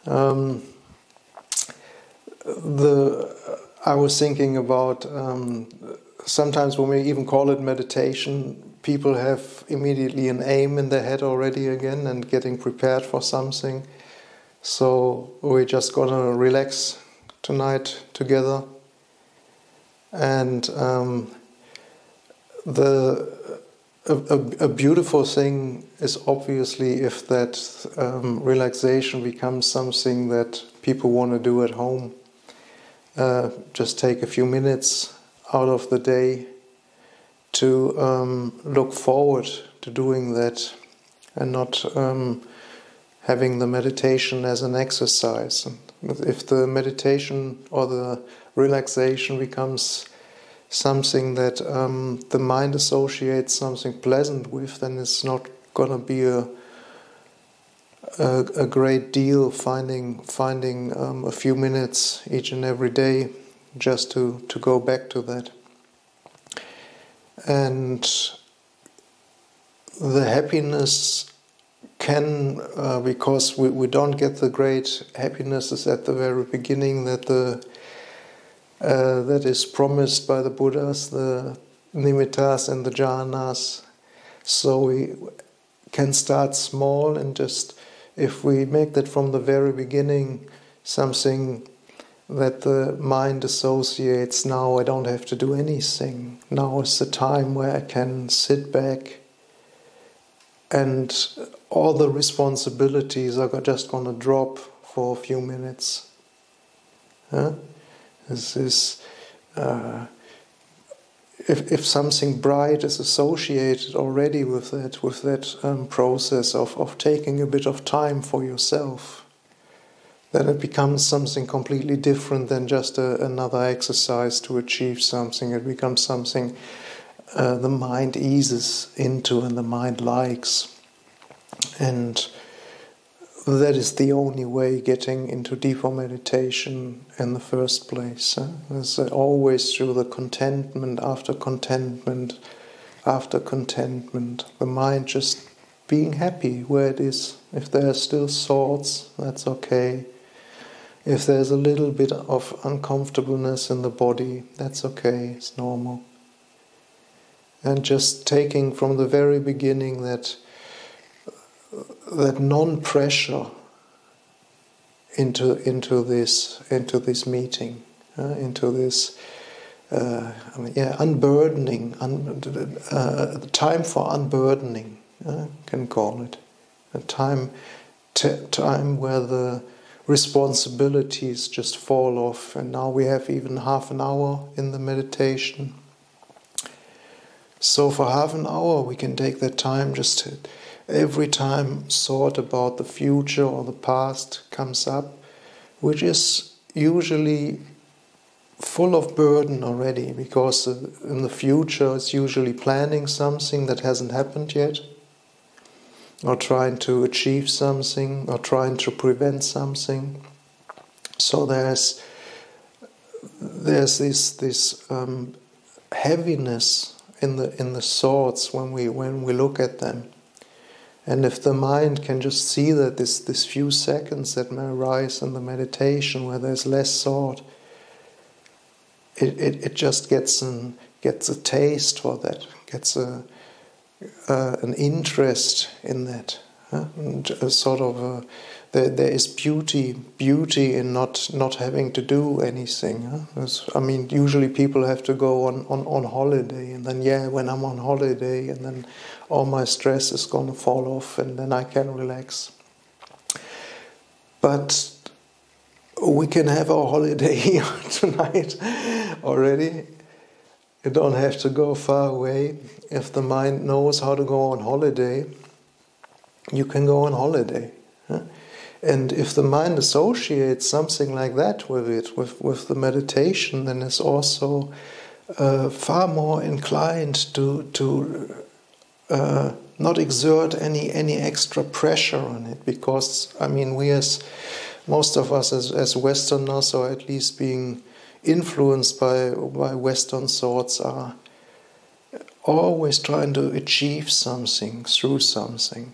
I was thinking about sometimes when we even call it meditation, people have immediately an aim in their head already again and getting prepared for something. So we're just gonna relax tonight together. And a beautiful thing is obviously if that relaxation becomes something that people want to do at home. Just take a few minutes out of the day to look forward to doing that and not having the meditation as an exercise. And if the meditation or the relaxation becomes something that the mind associates something pleasant with, then it's not going to be a great deal finding a few minutes each and every day just to go back to that. And the happiness can, because we don't get the great happinesses at the very beginning that is promised by the Buddhas, the nimittas and the jhanas. So we can start small and just, if we make that from the very beginning something that the mind associates, now I don't have to do anything. Now is the time where I can sit back and all the responsibilities are just going to drop for a few minutes. This is, if something bright is associated already with that process of taking a bit of time for yourself, then it becomes something completely different than just another exercise to achieve something. It becomes something the mind eases into and the mind likes. And that is the only way getting into deeper meditation in the first place. It's always through the contentment after contentment after contentment. The mind just being happy where it is. If there are still thoughts, that's okay. If there's a little bit of uncomfortableness in the body, that's okay, it's normal. And just taking from the very beginning that non-pressure into this meeting, into this unburdening, time for unburdening, can call it a time where the responsibilities just fall off. And now we have even half an hour in the meditation. So for half an hour we can take that time just to every time thought about the future or the past comes up, which is usually full of burden already, because in the future it's usually planning something that hasn't happened yet, or trying to achieve something, or trying to prevent something. So there's this heaviness in the thoughts when we look at them. And if the mind can just see that this few seconds that may arise in the meditation where there's less thought, it just gets a taste for that, gets an interest in that, and a sort of there is beauty in not having to do anything. I mean, usually people have to go on holiday, and then when I'm on holiday, and then all my stress is going to fall off, and then I can relax. But we can have our holiday here tonight already. You don't have to go far away. If the mind knows how to go on holiday, you can go on holiday. And if the mind associates something like that with it, with the meditation, then it's also far more inclined to not exert any extra pressure on it. Because, I mean, most of us as Westerners, or at least being influenced by Western thoughts, are always trying to achieve something through something.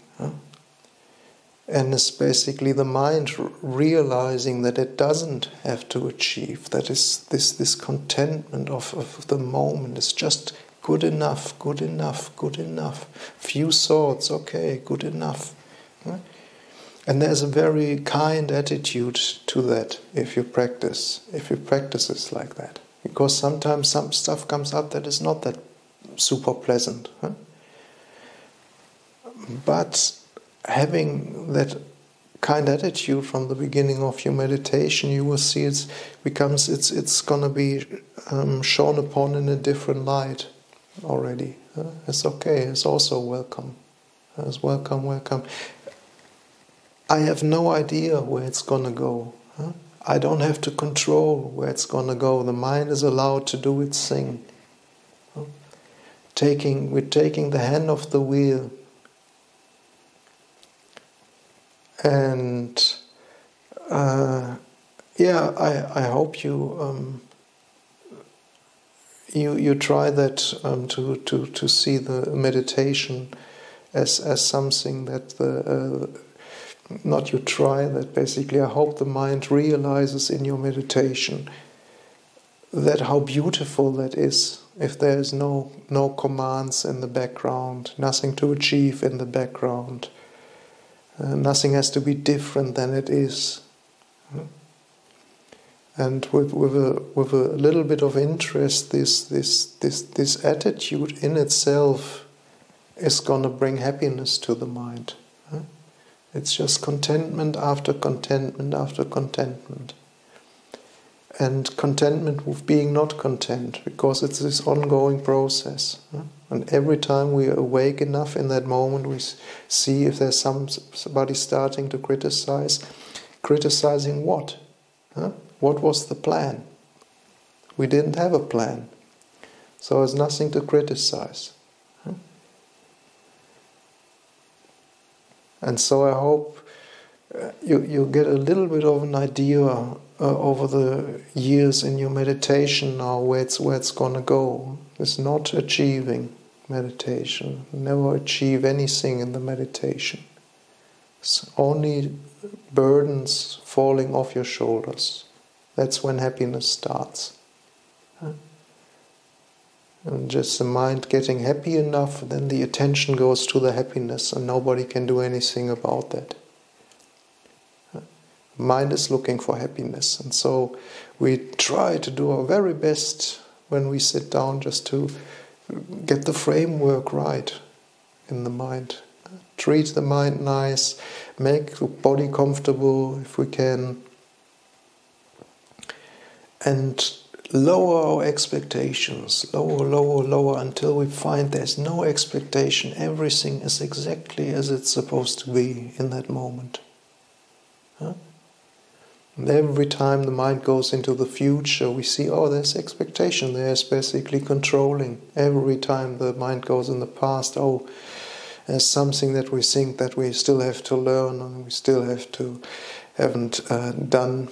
And it's basically the mind realizing that it doesn't have to achieve, that is this contentment of the moment is just good enough, good enough, good enough. Few thoughts, okay, good enough. And there's a very kind attitude to that if you practice it like that. Because sometimes some stuff comes up that is not that super pleasant. But having that kind attitude from the beginning of your meditation, you will see it's going to be shown upon in a different light already. It's okay. It's also welcome. It's welcome. I have no idea where it's going to go. I don't have to control where it's going to go. The mind is allowed to do its thing. We're taking the hand off the wheel. And I hope you try that to see the meditation as something that not you try that. Basically, I hope the mind realizes in your meditation that how beautiful that is. If there is no commands in the background, nothing to achieve in the background. Nothing has to be different than it is, and with a little bit of interest, this attitude in itself is going to bring happiness to the mind. It's just contentment after contentment after contentment, and contentment with being not content, because it's this ongoing process. And every time we awake enough in that moment, we see if there's somebody starting to criticize. Criticizing what? What was the plan? We didn't have a plan. So there's nothing to criticize. And so I hope you get a little bit of an idea over the years in your meditation now where it's going to go. It's not achieving meditation. Never achieve anything in the meditation. It's only burdens falling off your shoulders. That's when happiness starts. And just the mind getting happy enough, then the attention goes to the happiness and nobody can do anything about that. Mind is looking for happiness, and so we try to do our very best when we sit down just to get the framework right in the mind. Treat the mind nice, make the body comfortable if we can, and lower our expectations, lower until we find there's no expectation. Everything is exactly as it's supposed to be in that moment. And every time the mind goes into the future, we see, there's expectation, there's basically controlling. Every time the mind goes in the past, there's something that we think that we still have to learn and we still haven't done.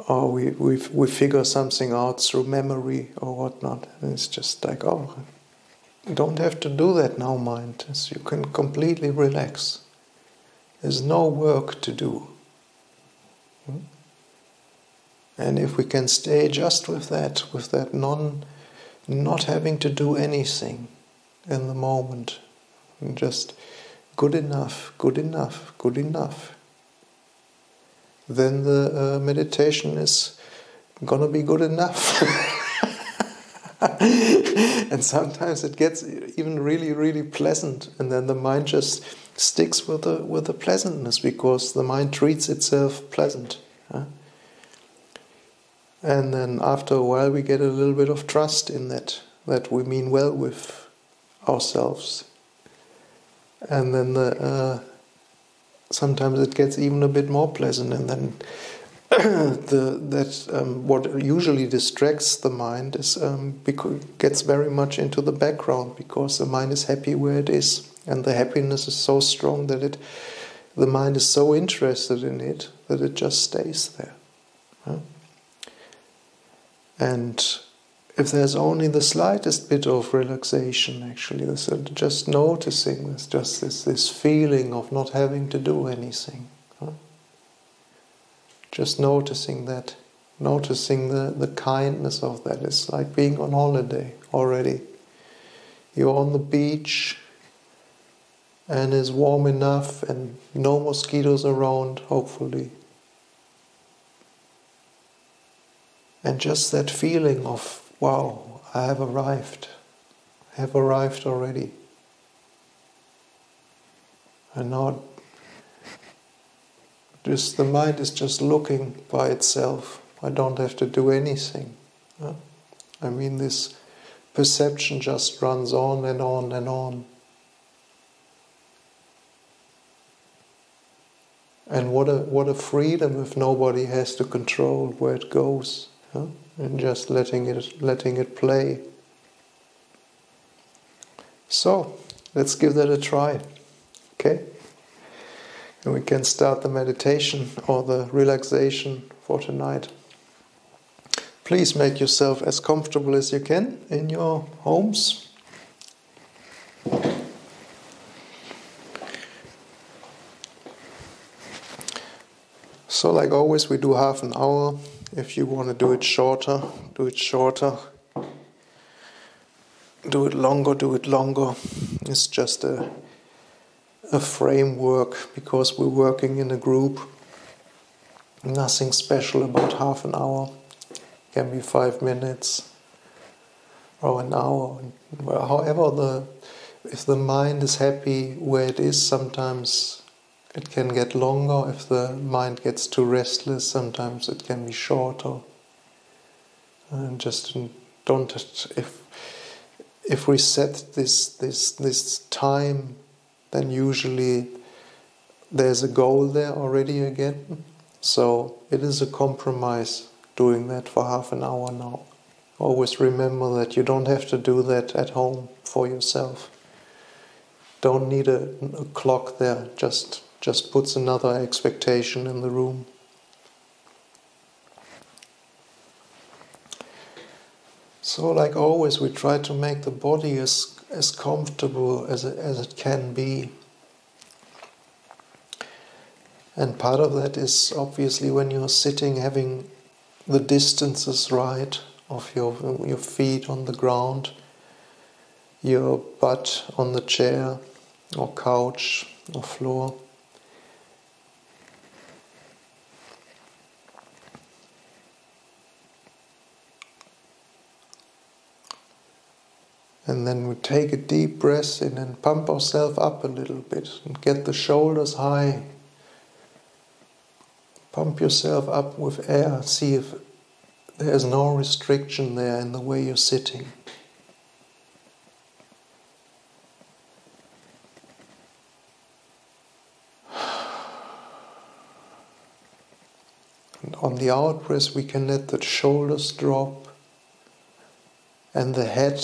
Or we figure something out through memory or whatnot. And it's just like, you don't have to do that now, mind. You can completely relax. There's no work to do. And if we can stay just with that not having to do anything in the moment, and just good enough, then the meditation is gonna be good enough. And sometimes it gets even really, really pleasant, and then the mind just sticks with the pleasantness, because the mind treats itself pleasant. And then after a while we get a little bit of trust in that we mean well with ourselves. And then sometimes it gets even a bit more pleasant, and then what usually distracts the mind gets very much into the background, because the mind is happy where it is, and the happiness is so strong that the mind is so interested in it that it just stays there. And if there's only the slightest bit of relaxation, actually, just noticing this, just this feeling of not having to do anything. Just noticing that, noticing the kindness of that. It's like being on holiday already. You're on the beach and it's warm enough and no mosquitoes around, hopefully. And just that feeling of, wow, I have arrived. I have arrived already. And now just the mind is just looking by itself. I don't have to do anything. I mean, this perception just runs on and on and on. And what a freedom if nobody has to control where it goes, and just letting it play. So let's give that a try, okay? And we can start the meditation or the relaxation for tonight. Please make yourself as comfortable as you can in your homes. So like always, we do half an hour. If you want to do it shorter, do it shorter. Do it longer. It's just a framework, because we're working in a group. Nothing special about half an hour. It can be 5 minutes or an hour. However, if the mind is happy where it is, sometimes it can get longer. If the mind gets too restless, sometimes it can be shorter. And just don't. If we set this time, then usually there's a goal there already again. So it is a compromise doing that for half an hour now. Always remember that you don't have to do that at home for yourself. Don't need a clock there, just puts another expectation in the room. So like always, we try to make the body as comfortable as it can be. And part of that is obviously when you're sitting, having the distances right of your feet on the ground, your butt on the chair or couch or floor. And then we take a deep breath in and pump ourselves up a little bit and get the shoulders high. Pump yourself up with air. See if there's no restriction there in the way you're sitting. And on the out breath, we can let the shoulders drop and the head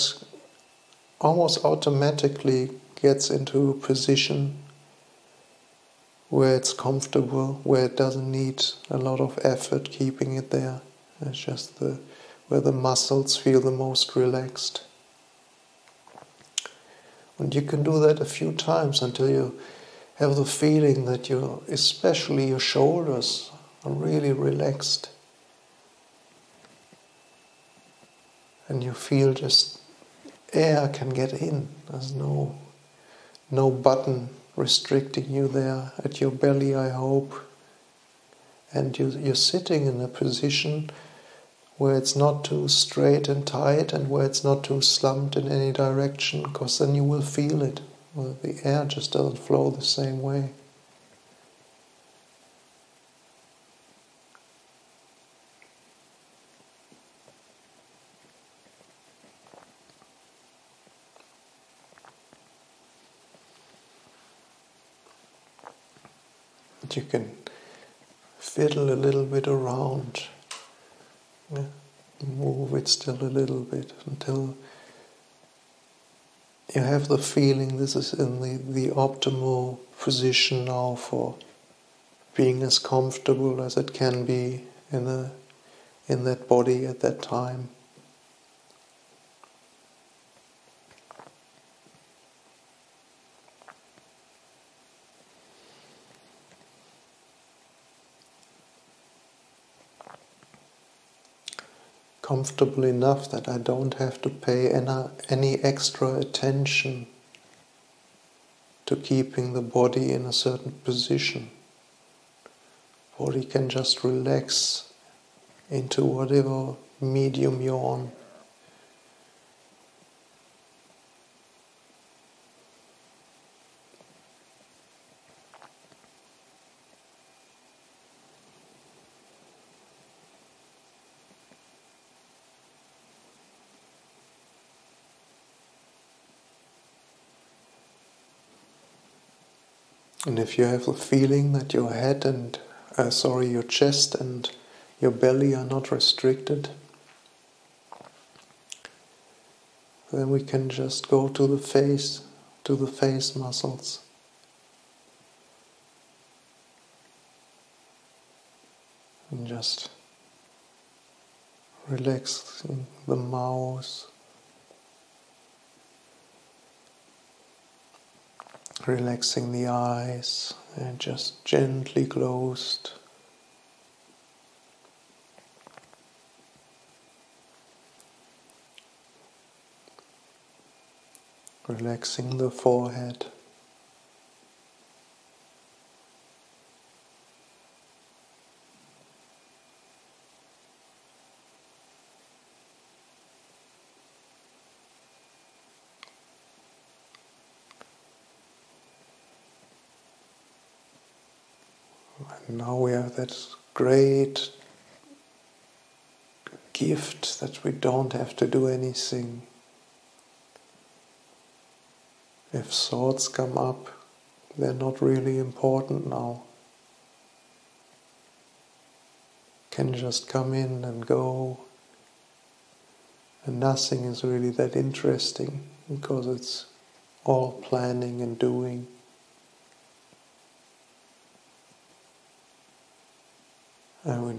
almost automatically gets into a position where it's comfortable, where it doesn't need a lot of effort keeping it there. It's just where the muscles feel the most relaxed. And you can do that a few times until you have the feeling that especially your shoulders are really relaxed. And you feel just air can get in. There's no button restricting you there at your belly, I hope. And you're sitting in a position where it's not too straight and tight and where it's not too slumped in any direction, because then you will feel it. Well, the air just doesn't flow the same way. You can fiddle a little bit around, move it still a little bit until you have the feeling this is in the optimal position now for being as comfortable as it can be in that body at that time. comfortable enough that I don't have to pay any extra attention to keeping the body in a certain position. Body can just relax into whatever medium you're on. And if you have the feeling that your head and your chest and your belly are not restricted, then we can just go to the face muscles. And just relaxing the mouth, relaxing the eyes, and just gently closed. Relaxing the forehead. And now we have that great gift that we don't have to do anything. If thoughts come up, they're not really important now. Can just come in and go, and nothing is really that interesting because it's all planning and doing. And we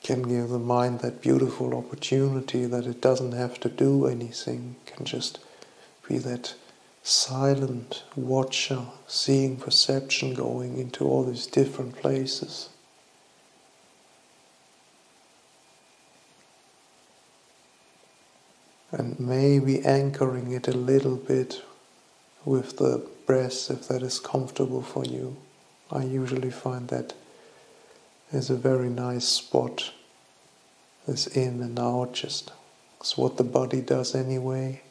can give the mind that beautiful opportunity that it doesn't have to do anything, it can just be that silent watcher, seeing perception going into all these different places. And maybe anchoring it a little bit with the breath, if that is comfortable for you. I usually find that is a very nice spot. This in and out, just it's what the body does anyway.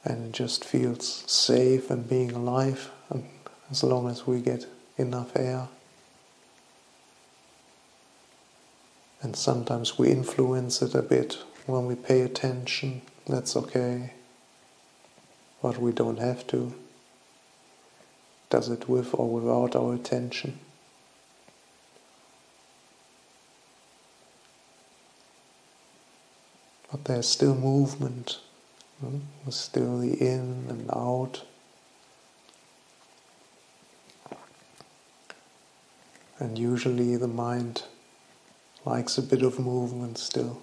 And it just feels safe and being alive, and as long as we get enough air. And sometimes we influence it a bit when we pay attention, that's okay. But we don't have to. Does it with or without our attention. But there's still movement. There's still the in and out. And usually the mind likes a bit of movement still.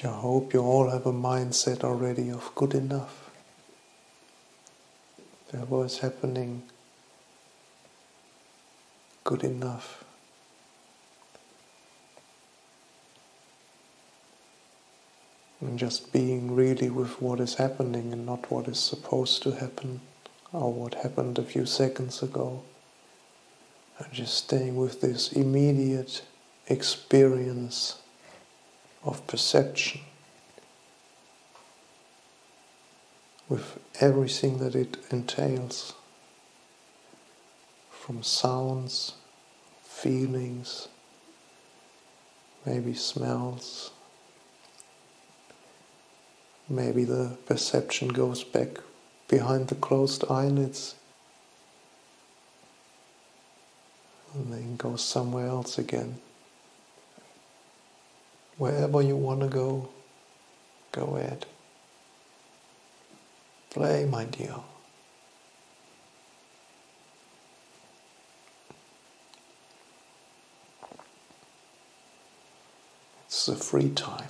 I hope you all have a mindset already of good enough. Whatever is happening, good enough. And just being really with what is happening and not what is supposed to happen or what happened a few seconds ago. And just staying with this immediate experience of perception, with everything that it entails, from sounds, feelings, maybe smells. Maybe the perception goes back behind the closed eyelids and then goes somewhere else again. Wherever you want to go, go ahead. Play, my dear. It's a free time.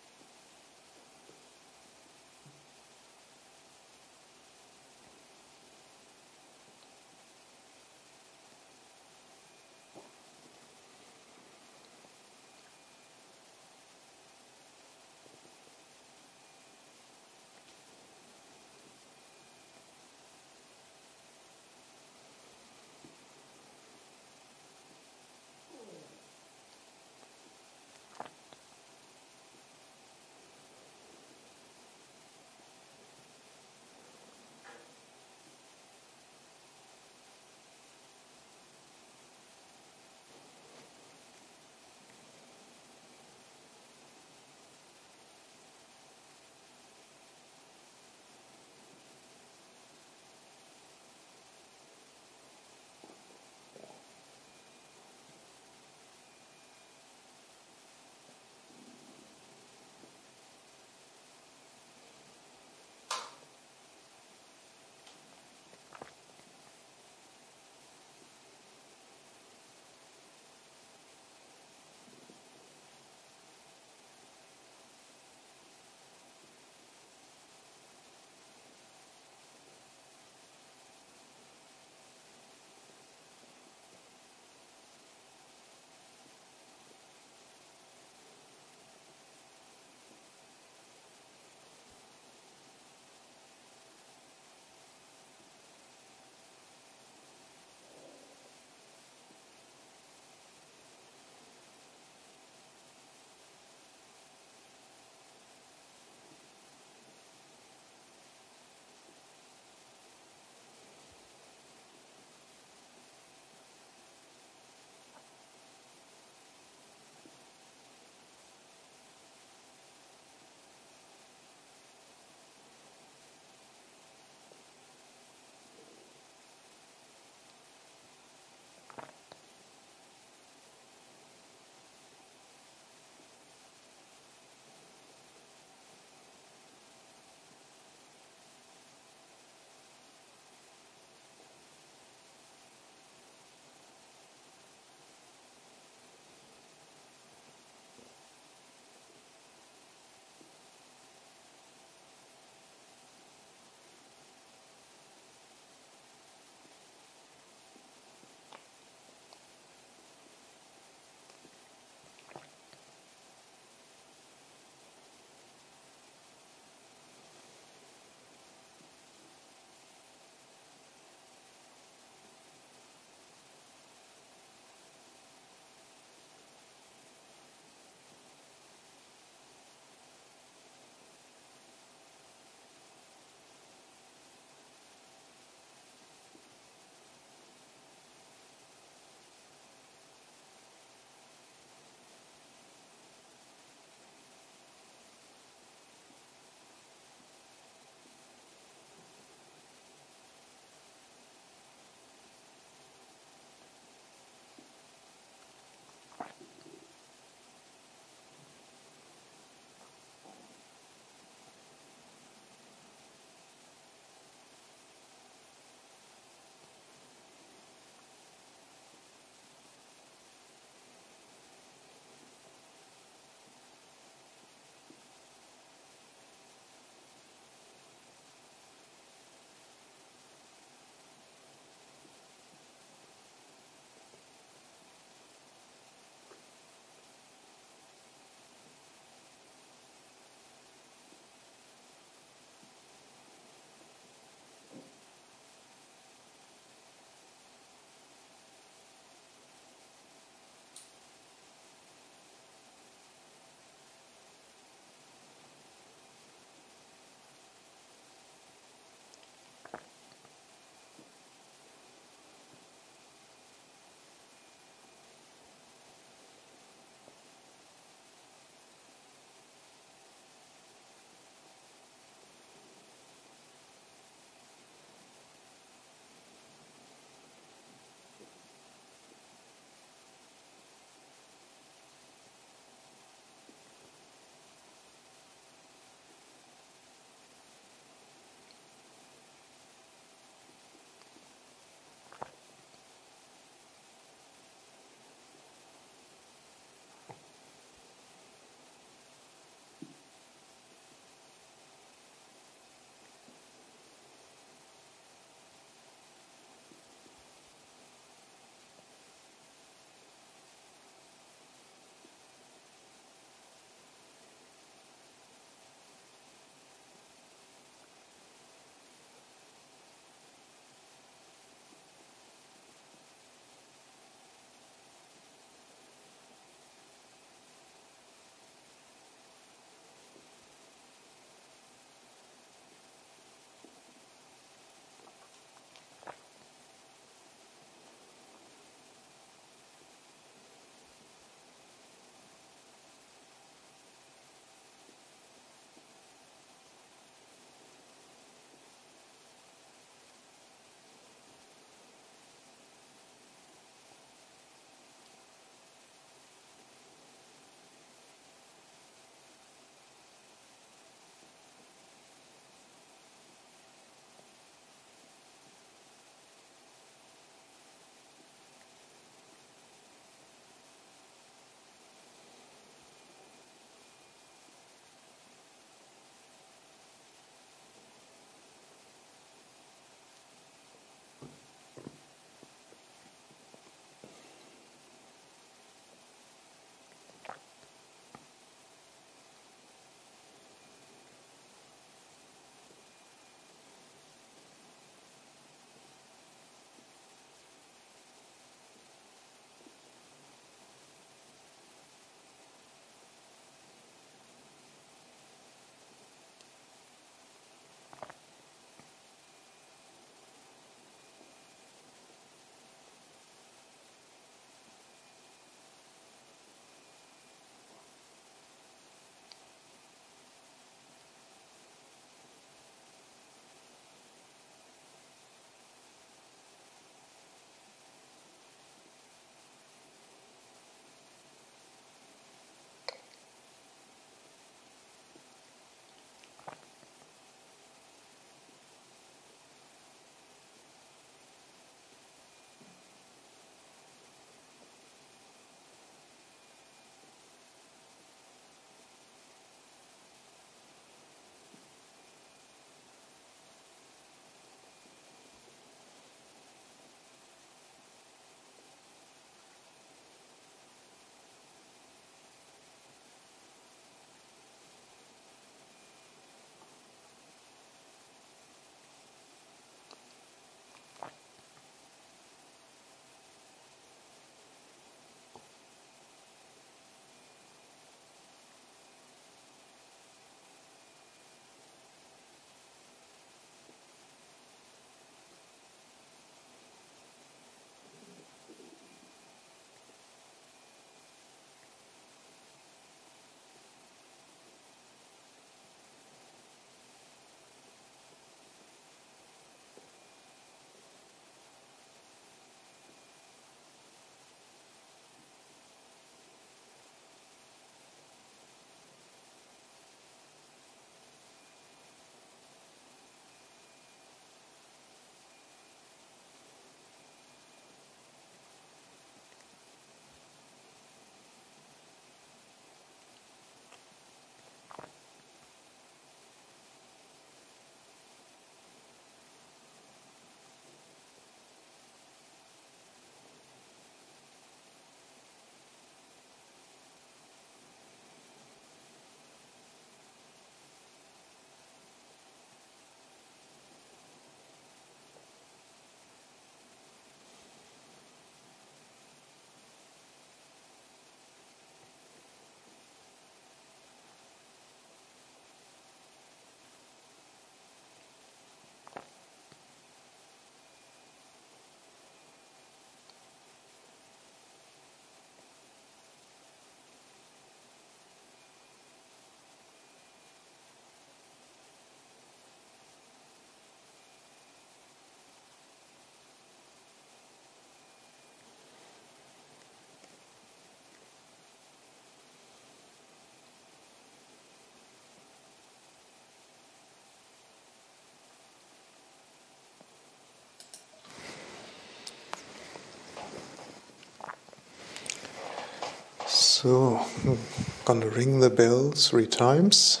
So, I'm going to ring the bell 3 times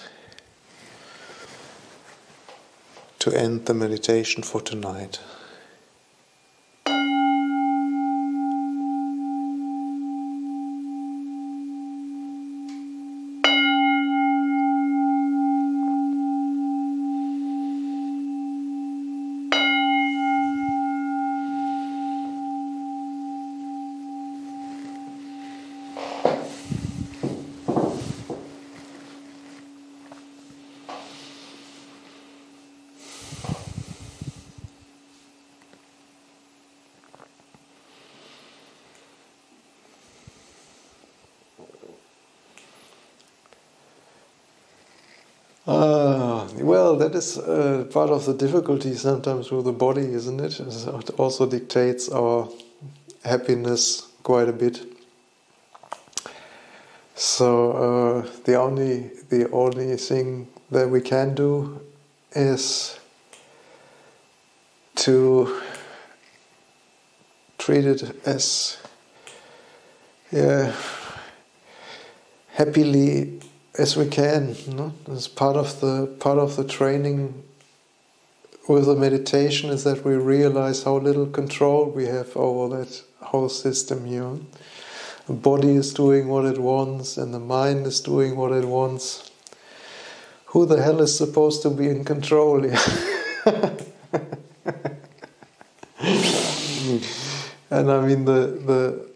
to end the meditation for tonight. Well, that is part of the difficulty sometimes with the body, isn't it? It also dictates our happiness quite a bit. So the only thing that we can do is to treat it as happily as we can. No? As part of the training with the meditation is that we realize how little control we have over that whole system here. The body is doing what it wants, and the mind is doing what it wants. Who the hell is supposed to be in control here? And I mean the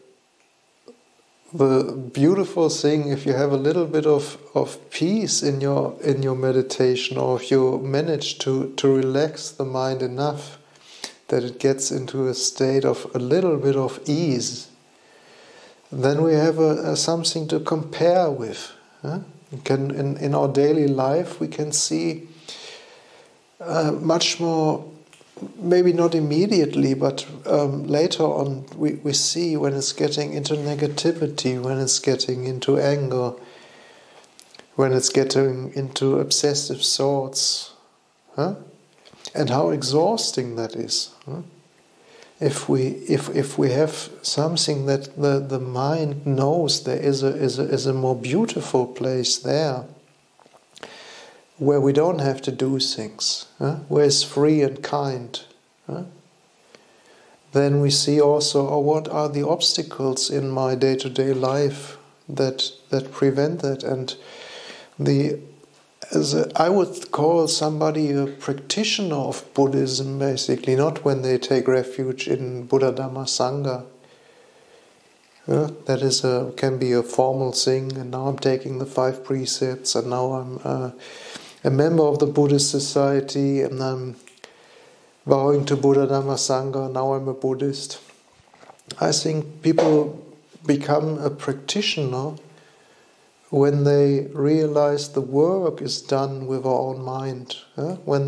beautiful thing, if you have a little bit of peace in your meditation, or if you manage to relax the mind enough that it gets into a state of a little bit of ease, then we have something to compare with. In our daily life we can see much more. Maybe not immediately, but later on we see when it's getting into negativity, when it's getting into anger, when it's getting into obsessive thoughts, and how exhausting that is. If we have something that the mind knows there is a more beautiful place there, where we don't have to do things, where it's free and kind, then we see also, what are the obstacles in my day-to-day life that prevent that. And I would call somebody a practitioner of Buddhism, basically, not when they take refuge in Buddha, Dhamma, Sangha. That can be a formal thing, and now I'm taking the 5 precepts, and now I'm a member of the Buddhist Society, and I'm bowing to Buddha, Dhamma, Sangha, now I'm a Buddhist. I think people become a practitioner when they realize the work is done with our own mind, when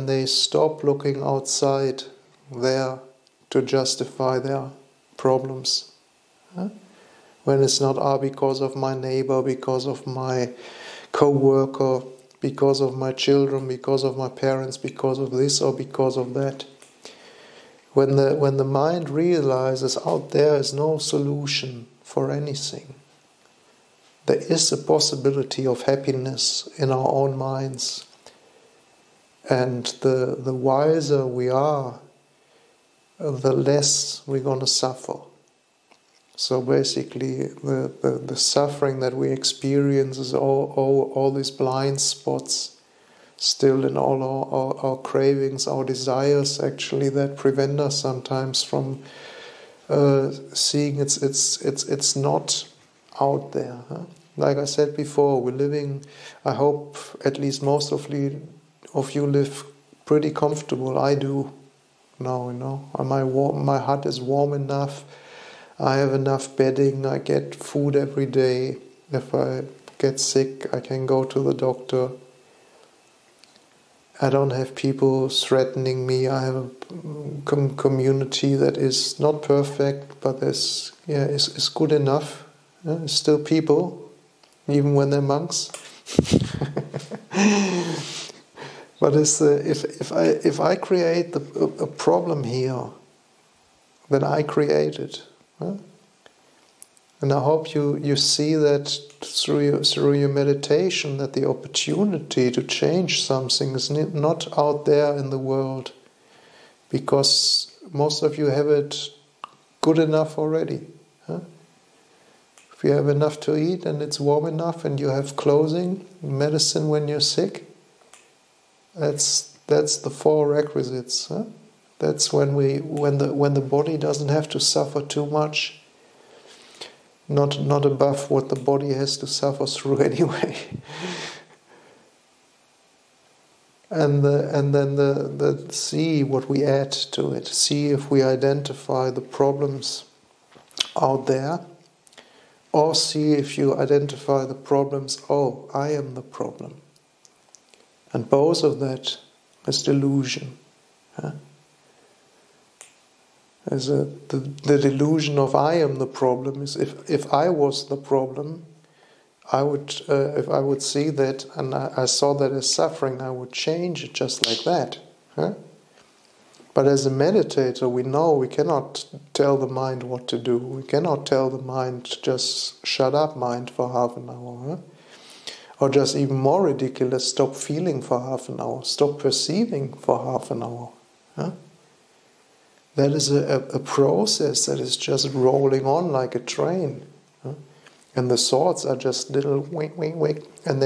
they stop looking outside there to justify their problems. When it's not because of my neighbor, because of my co-worker, because of my children, because of my parents, because of this or because of that. When the mind realizes out there is no solution for anything, there is a possibility of happiness in our own minds. And the wiser we are, the less we're going to suffer. So basically, the suffering that we experience is all these blind spots still in all our cravings, our desires, actually, that prevent us sometimes from seeing it's not out there. Like I said before, we're living, I hope at least most of you live pretty comfortable. I do now, my hut is warm enough. I have enough bedding, I get food every day. If I get sick, I can go to the doctor. I don't have people threatening me. I have a community that is not perfect, but is good enough. It's still people, even when they're monks. But if I create a problem here, then I create it. And I hope you see that through your meditation, that the opportunity to change something is not out there in the world, because most of you have it good enough already. Huh? If you have enough to eat and it's warm enough and you have clothing, medicine when you're sick, that's the 4 requisites. Huh? That's when the body doesn't have to suffer too much. Not above what the body has to suffer through anyway. And then the see what we add to it. See if we identify the problems out there, or see if you identify the problems. Oh, I am the problem. And both of that is delusion. Huh? The delusion of I am the problem is if I was the problem, I would if I would see that and I saw that as suffering, I would change it just like that. Huh? But as a meditator, we know we cannot tell the mind what to do. We cannot tell the mind just shut up, mind, for half an hour. Huh? Or just even more ridiculous, stop feeling for half an hour, stop perceiving for half an hour. Huh? That is a process that is just rolling on like a train. Huh? And the thoughts are just little wink, wink, wink. And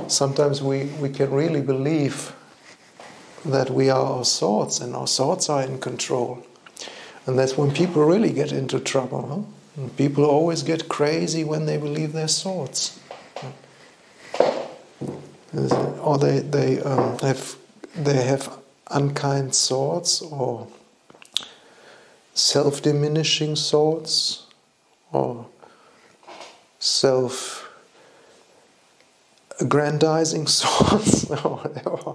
sometimes we can really believe that we are our thoughts and our thoughts are in control. And that's when people really get into trouble. Huh? And people always get crazy when they believe their thoughts. Or they have unkind thoughts, or self-diminishing thoughts, or self-aggrandizing thoughts, or whatever,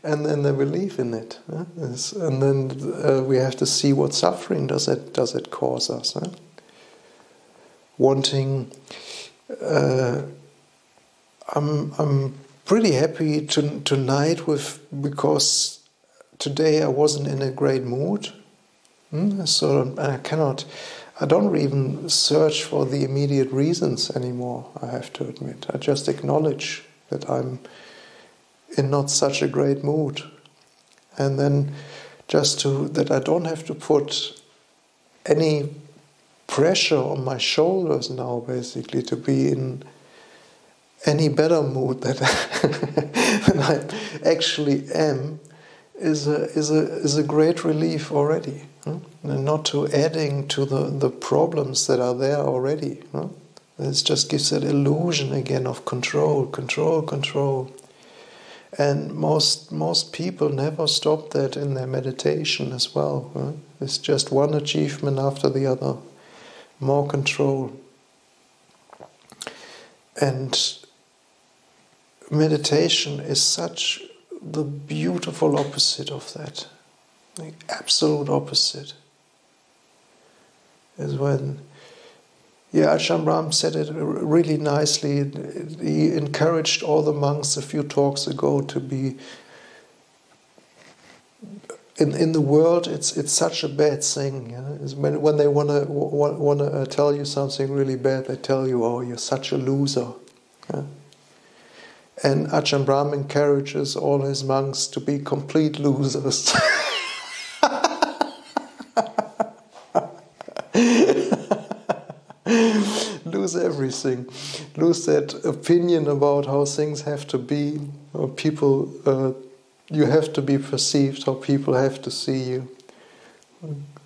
and then they believe in it. Huh? And then we have to see what suffering does it cause us. Huh? Wanting. I'm pretty happy tonight because today I wasn't in a great mood. So I don't even search for the immediate reasons anymore, I have to admit. I just acknowledge that I'm in not such a great mood. And then that I don't have to put any pressure on my shoulders now, basically, to be in any better mood than I actually am, is a great relief already. And not to adding to the problems that are there already. It just gives that illusion again of control. And most people never stop that in their meditation as well. It's just one achievement after the other. More control. And meditation is such the beautiful opposite of that. The absolute opposite is when, Ajahn Brahm said it really nicely. He encouraged all the monks a few talks ago to be in the world. It's such a bad thing. When they want to tell you something really bad, they tell you, "Oh, you're such a loser." And Ajahn Brahm encourages all his monks to be complete losers. Lose everything. Lose that opinion about how things have to be, or people. You have to be perceived, how people have to see you.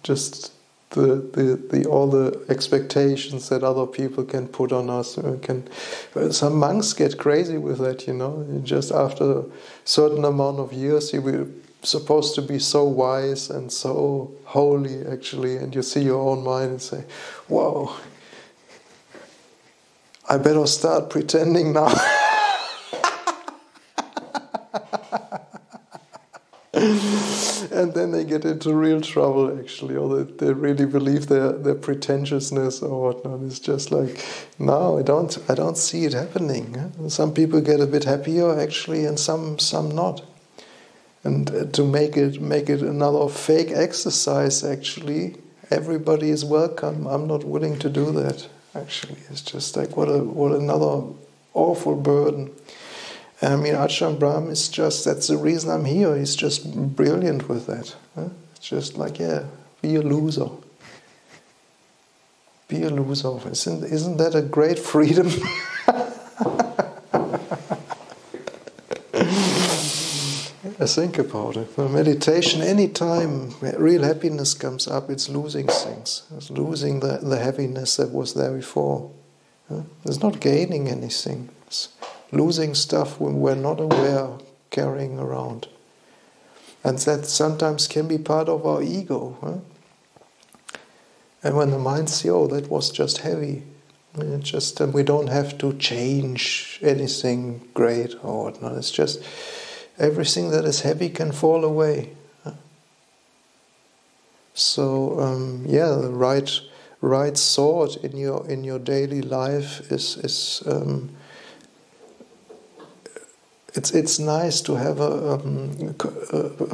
Just all the expectations that other people can put on us. Some monks get crazy with that, Just after a certain amount of years, you were supposed to be so wise and so holy, actually, and you see your own mind and say, "Whoa, I better start pretending now." And then they get into real trouble, actually, or they really believe their pretentiousness or whatnot. It's just like, no, I don't see it happening. Some people get a bit happier, actually, and some not. And to make it another fake exercise, actually, Everybody is welcome. I'm not willing to do that. Actually, it's just like what another awful burden. I mean, Ajahn Brahm is just, that's the reason I'm here. He's just brilliant with that. It's just like, yeah, be a loser. Be a loser. Isn't that a great freedom? Think about it. For meditation, any time real happiness comes up, it's losing things. It's losing the heaviness that was there before. It's not gaining anything. It's losing stuff when we're not aware, carrying around. And that sometimes can be part of our ego. And when the mind sees, oh, that was just heavy, and we don't have to change anything great or whatnot. It's just everything that is heavy can fall away. So the right thought in your daily life is it's nice to have a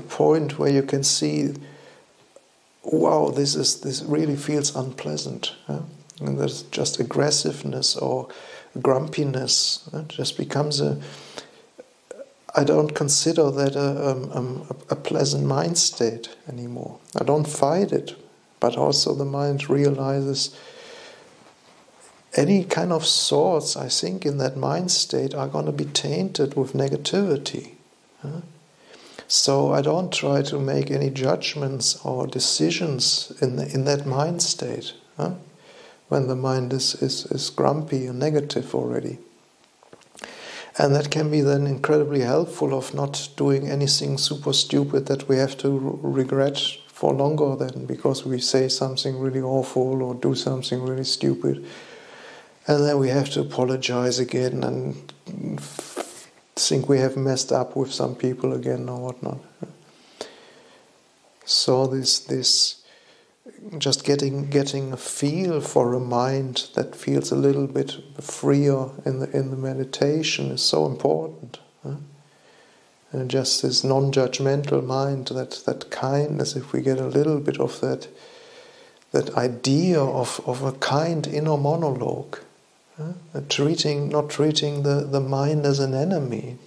point where you can see, wow, this really feels unpleasant. And there's just aggressiveness or grumpiness. It just becomes I don't consider that a pleasant mind state anymore. I don't fight it, but also the mind realizes any kind of thoughts, I think, in that mind state are going to be tainted with negativity. So I don't try to make any judgments or decisions in that mind state, when the mind is grumpy and negative already. And that can be then incredibly helpful of not doing anything super stupid that we have to regret for longer then, because we say something really awful or do something really stupid. And then we have to apologize again and think we have messed up with some people again or whatnot. So this just getting a feel for a mind that feels a little bit freer in the meditation is so important. And just this non-judgmental mind, that kindness, if we get a little bit of that idea of a kind inner monologue, not treating the mind as an enemy,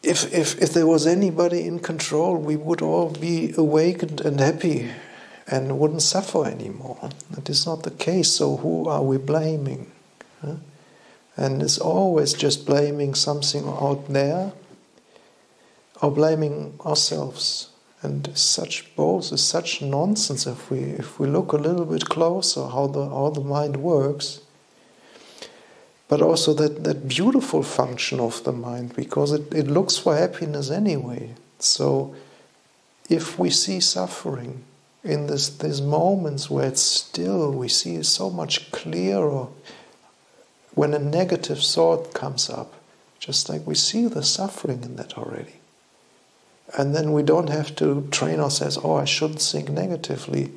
if there was anybody in control, we would all be awakened and happy and wouldn't suffer anymore. That is not the case, so who are we blaming? And it's always just blaming something out there or blaming ourselves. And such nonsense if we look a little bit closer how the mind works. But also that beautiful function of the mind, because it looks for happiness anyway. So if we see suffering in these moments where it's still, we see it so much clearer when a negative thought comes up, just like we see the suffering in that already. And then we don't have to train ourselves, I shouldn't think negatively.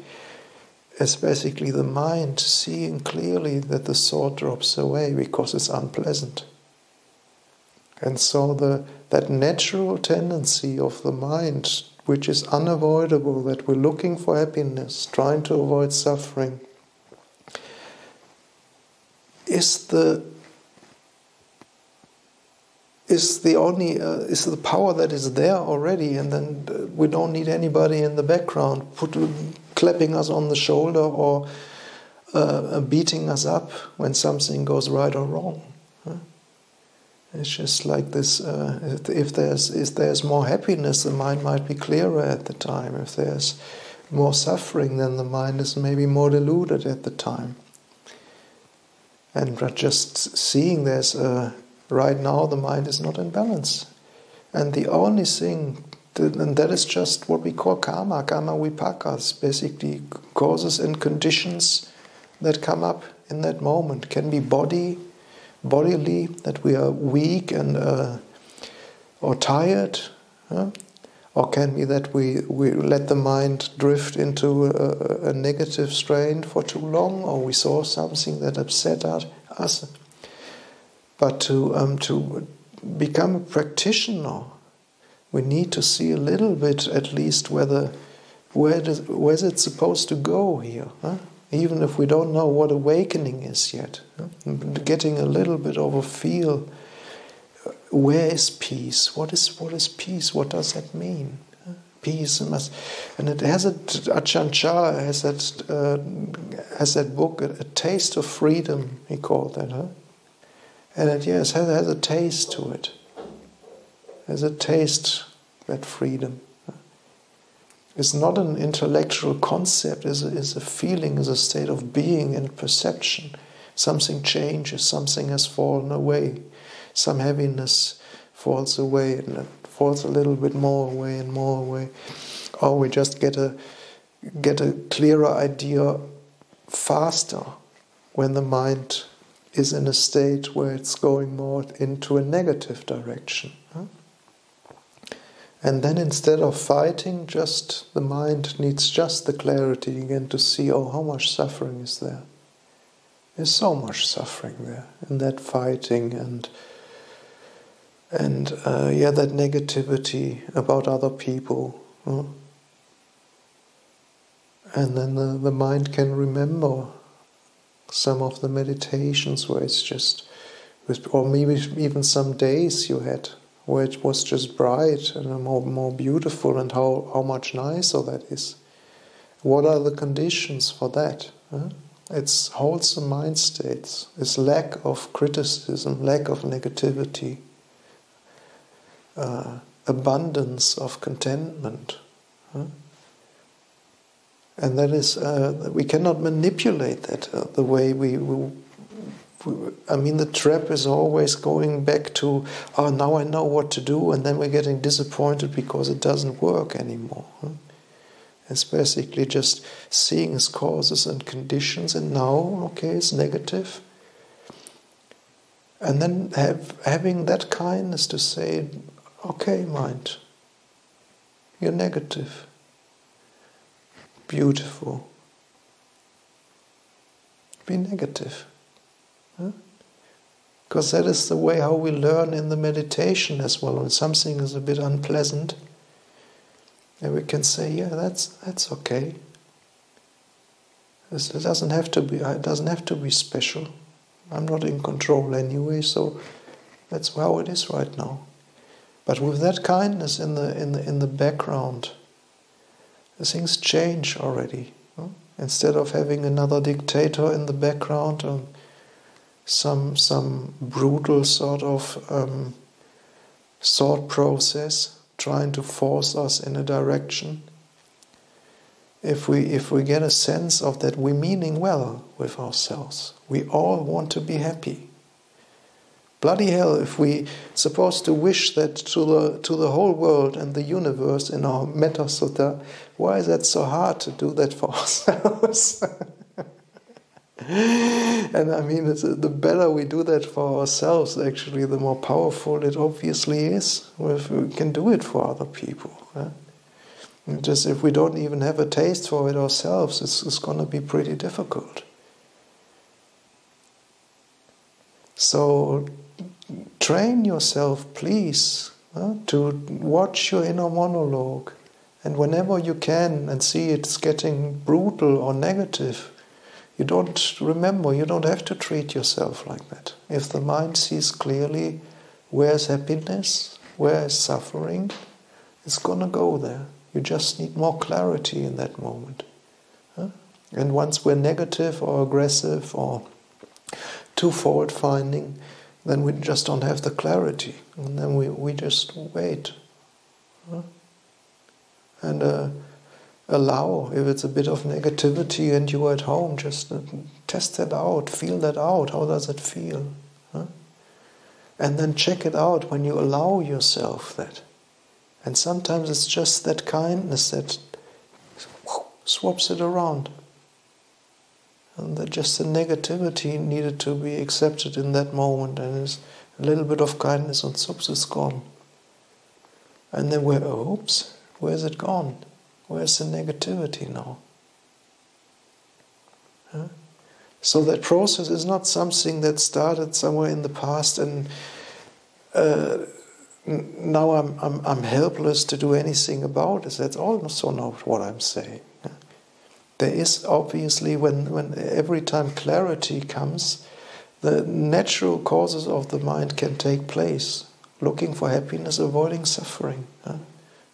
It's basically the mind seeing clearly that the thought drops away because it's unpleasant. And so that natural tendency of the mind, which is unavoidable, that we're looking for happiness, trying to avoid suffering, is the power that is there already, and then we don't need anybody in the background clapping us on the shoulder or beating us up when something goes right or wrong. It's just like this. If there's more happiness, the mind might be clearer at the time. If there's more suffering, then the mind is maybe more deluded at the time. And just seeing right now the mind is not in balance. And the only thing, and that is just what we call karma vipakas, basically causes and conditions that come up in that moment. Can be bodily, that we are weak and or tired, or can be that we let the mind drift into a negative strain for too long, or we saw something that upset us. But to become a practitioner We need to see a little bit, at least, where's it supposed to go here, huh? Even if we don't know what awakening is yet, huh? Getting a little bit of a feel. Where is peace? What is peace? What does that mean? Peace and it has Ajahn Cittapalo has that book, A Taste of Freedom, he called that, huh? And it has a taste to it. Has a taste, that freedom. It's not an intellectual concept, it's a feeling, it's a state of being and perception. Something changes, something has fallen away. Some heaviness falls away, and it falls a little bit more away and more away. Or we just get a clearer idea faster when the mind is in a state where it's going more into a negative direction. Huh? And then instead of fighting, just the mind needs just the clarity again to see, oh, how much suffering is there? There's so much suffering there in that fighting and that negativity about other people. Huh? And then the mind can remember some of the meditations where it's just, or maybe even some days you had where it was just bright and more beautiful, and how much nicer that is. What are the conditions for that? Huh? It's wholesome mind states. It's lack of criticism, lack of negativity, abundance of contentment. Huh? And that is, we cannot manipulate that the way I mean, the trap is always going back to, oh, now I know what to do, and then we're getting disappointed because it doesn't work anymore. Huh? It's basically just seeing its causes and conditions, and now, okay, it's negative. And then having that kindness to say, okay, mind, you're negative. Beautiful. Be negative. Because that is the way how we learn in the meditation as well. When something is a bit unpleasant, and we can say, yeah, that's okay. It doesn't have to be special. I'm not in control anyway, so that's how it is right now. But with that kindness in the background, the things change already. Instead of having another dictator in the background, some brutal sort of thought process trying to force us in a direction. If we get a sense of that, we're meaning well with ourselves. We all want to be happy. Bloody hell, if we're supposed to wish that to the whole world and the universe in our Metta Sutta, why is that so hard to do that for ourselves? And I mean, the better we do that for ourselves, actually, the more powerful it obviously is. If we can do it for other people. Just if we don't even have a taste for it ourselves, it's going to be pretty difficult. So train yourself, please, to watch your inner monologue. And whenever you can and see it's getting brutal or negative, you don't have to treat yourself like that. If the mind sees clearly where's happiness, where is suffering, it's going to go there. You just need more clarity in that moment. And once we're negative or aggressive or too fault-finding, then we just don't have the clarity. And then we just wait. And allow, if it's a bit of negativity and you're at home, just test that out, feel that out. How does it feel? And then check it out when you allow yourself that. And sometimes it's just that kindness that swaps it around. And that just the negativity needed to be accepted in that moment, and it's a little bit of kindness and oops, it's gone. And then oops, where's it gone? Where's the negativity now? So that process is not something that started somewhere in the past and now I'm helpless to do anything about it. That's also not what I'm saying. There is obviously, when every time clarity comes, the natural causes of the mind can take place. Looking for happiness, avoiding suffering.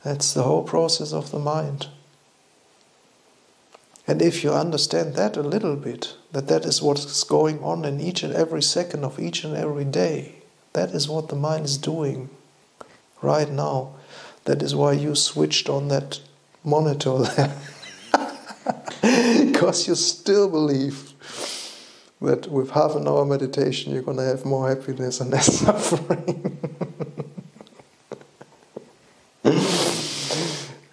That's the whole process of the mind. And if you understand that a little bit, that is what's going on in each and every second of each and every day, that is what the mind is doing right now. That is why you switched on that monitor there. Because you still believe that with half an hour meditation you're going to have more happiness and less suffering.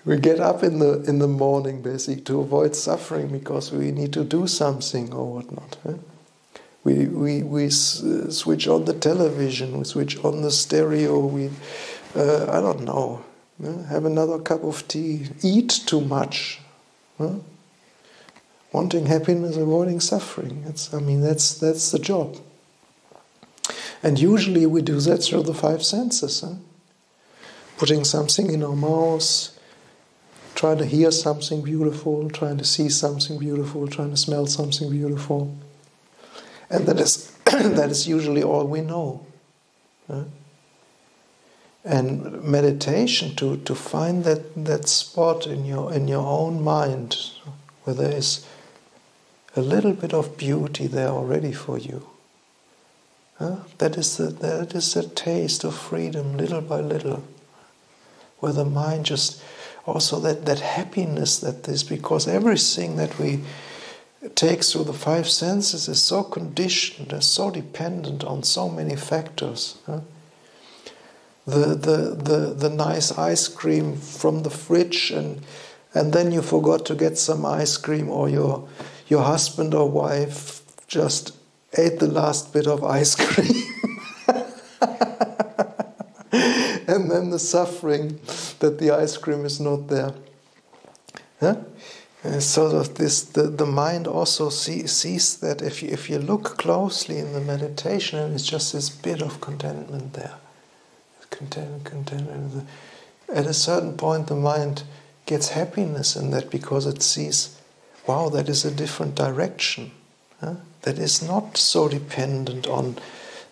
We get up in the morning basically to avoid suffering because we need to do something or whatnot. We switch on the television, we switch on the stereo, we I don't know, have another cup of tea, eat too much. Wanting happiness, avoiding suffering. That's the job. And usually we do that through the five senses. Putting something in our mouths, trying to hear something beautiful, trying to see something beautiful, trying to smell something beautiful. And that is usually all we know. And meditation, to find that spot in your own mind where there is a little bit of beauty there already for you. That is the taste of freedom, little by little, where the mind just also that happiness that is, because everything that we take through the five senses is so conditioned, is so dependent on so many factors. The nice ice cream from the fridge, and then you forgot to get some ice cream, or your husband or wife just ate the last bit of ice cream. And then the suffering that the ice cream is not there. Sort of this, the mind also sees that if you look closely in the meditation, and it's just this bit of contentment there. Contentment. At a certain point the mind gets happiness in that, because it sees, wow, that is a different direction. That is not so dependent on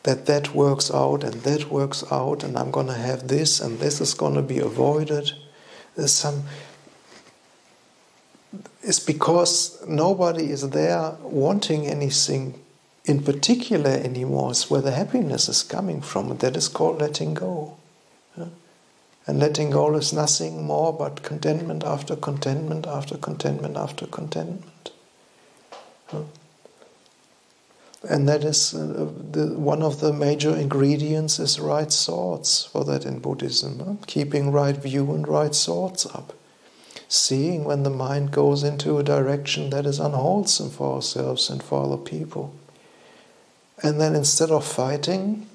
that works out and that works out, and I'm going to have this and this is going to be avoided. It's because nobody is there wanting anything in particular anymore. It's where the happiness is coming from. That is called letting go. And letting go is nothing more but contentment after contentment after contentment after contentment. And that is one of the major ingredients is right thoughts for that in Buddhism. Keeping right view and right thoughts up. Seeing when the mind goes into a direction that is unwholesome for ourselves and for other people. And then instead of fighting,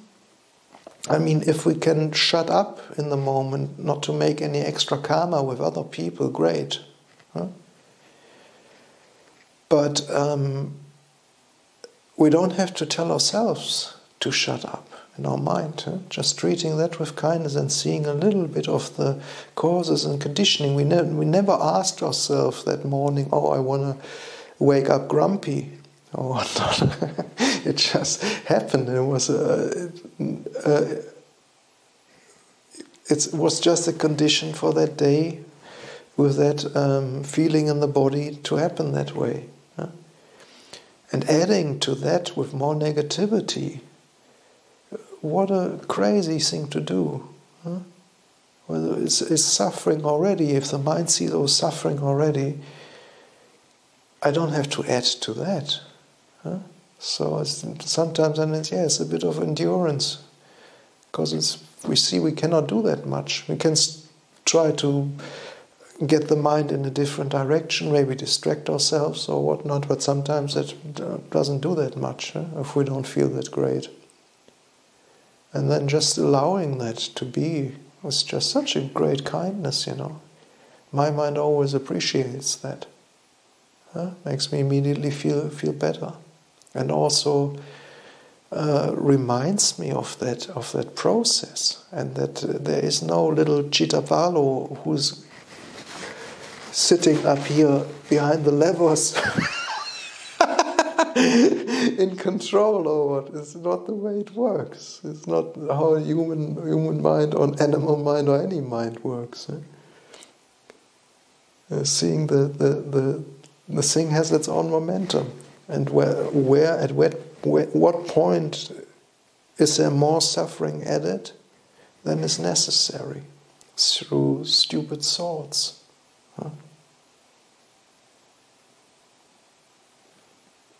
if we can shut up in the moment, not to make any extra karma with other people, great. But we don't have to tell ourselves to shut up in our mind. Just treating that with kindness and seeing a little bit of the causes and conditioning. We never asked ourselves that morning, I want to wake up grumpy. Or whatnot. It just happened. It was just a condition for that day, with that feeling in the body to happen that way. And adding to that with more negativity, what a crazy thing to do. Whether it's suffering already, if the mind sees suffering already, I don't have to add to that. So sometimes it's a bit of endurance, because we see we cannot do that much. We can try to get the mind in a different direction, maybe distract ourselves or whatnot, but sometimes that doesn't do that much if we don't feel that great. And then just allowing that to be was just such a great kindness, My mind always appreciates that. Makes me immediately feel better. And also reminds me of that process, and that there is no little Cittapalo who's sitting up here behind the levers in control over it. It's not the way it works. It's not how a human mind or animal mind or any mind works. Seeing the thing has its own momentum, and at what point is there more suffering added than is necessary through stupid thoughts?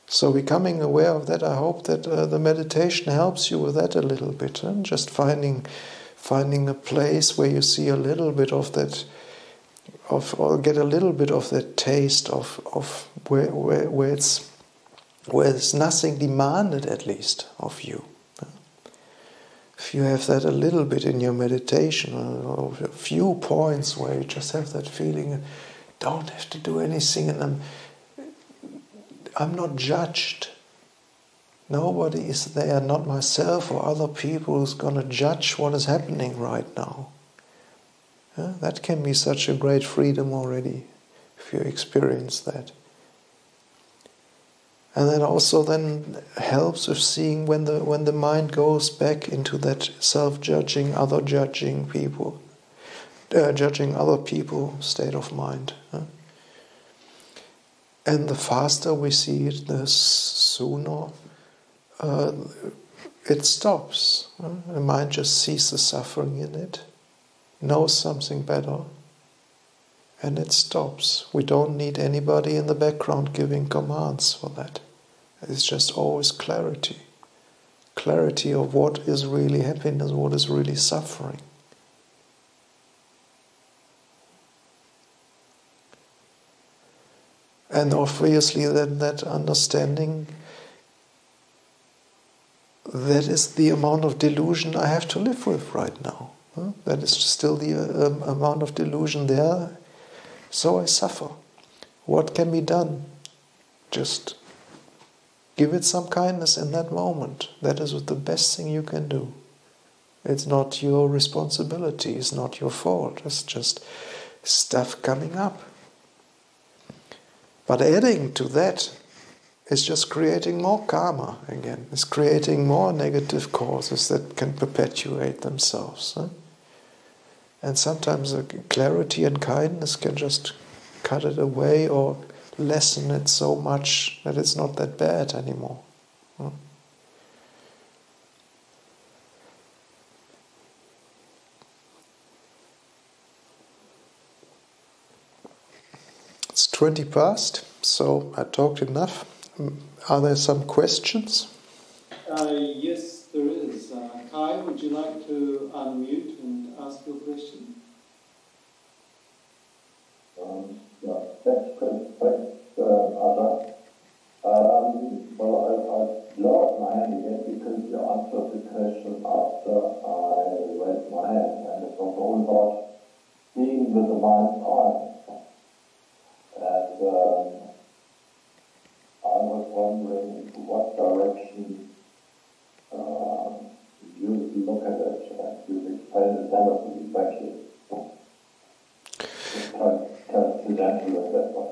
So becoming aware of that, I hope that the meditation helps you with that a little bit, and just finding a place where you see a little bit of that, or get a little bit of that taste of where there's nothing demanded, at least, of you. If you have that a little bit in your meditation, or a few points where you just have that feeling, don't have to do anything, and I'm not judged. Nobody is there, not myself or other people, who's going to judge what is happening right now. That can be such a great freedom already, if you experience that. And then also then helps with seeing when the mind goes back into that self-judging, other-judging people, judging other people state of mind. And the faster we see it, the sooner it stops. The mind just sees the suffering in it, knows something better, and it stops. We don't need anybody in the background giving commands for that. It's just always clarity. Clarity of what is really happiness, what is really suffering. And obviously then that understanding, that is the amount of delusion I have to live with right now. That is still the amount of delusion there, so I suffer. What can be done? Just give it some kindness in that moment. That is the best thing you can do. It's not your responsibility, it's not your fault, it's just stuff coming up. But adding to that is just creating more karma again. It's creating more negative causes that can perpetuate themselves. And sometimes clarity and kindness can just cut it away or lessen it so much that it's not that bad anymore. It's 20 past, so I talked enough. Are there some questions? Yes, there is. Kai, would you like to unmute and ask your question? Yeah, thanks, Ajahn. Well, I lowered my hand again because you answered the question after I raised my hand, and it was all about seeing with the mind's eye. And I was wondering what direction you look at it, and you explained it wonderfully. Thank you. Just coincidental with that one.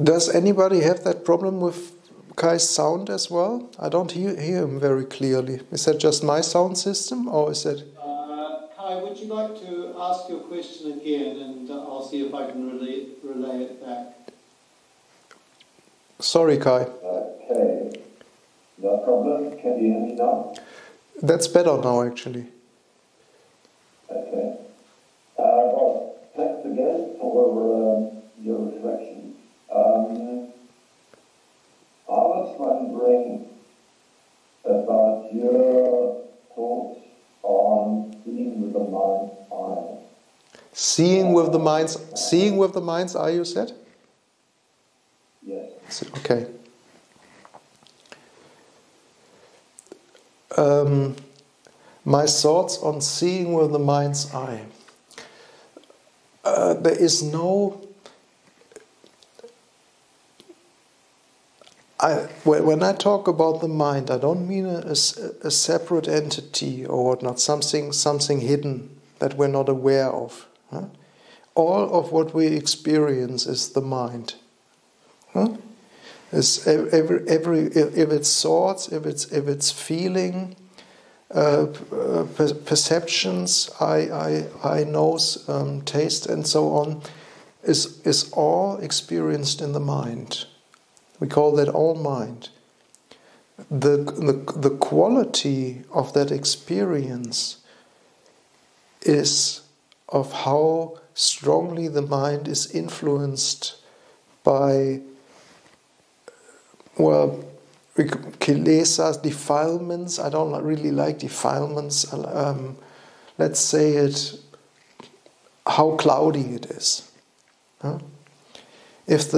Does anybody have that problem with Kai's sound as well? I don't hear him very clearly. Is that just my sound system, or is it... Kai, would you like to ask your question again, and I'll see if I can relay it back. Sorry, Kai. Okay. No problem. Can you hear me now? That's better now, actually. Okay. Well, thanks again for your reflection. I was wondering about your thoughts on seeing with the mind's eye. Seeing with the mind's eye, you said? Yes. Okay. My thoughts on seeing with the mind's eye. There is no... when I talk about the mind, I don't mean a separate entity or whatnot, something hidden that we're not aware of. Huh? All of what we experience is the mind. Huh? If it's thoughts, if it's feeling, perceptions, eye, nose, taste, and so on, is all experienced in the mind. We call that all mind. The quality of that experience is of how strongly the mind is influenced by, well, kilesas, defilements. I don't really like defilements. Let's say it, how cloudy it is. Huh? If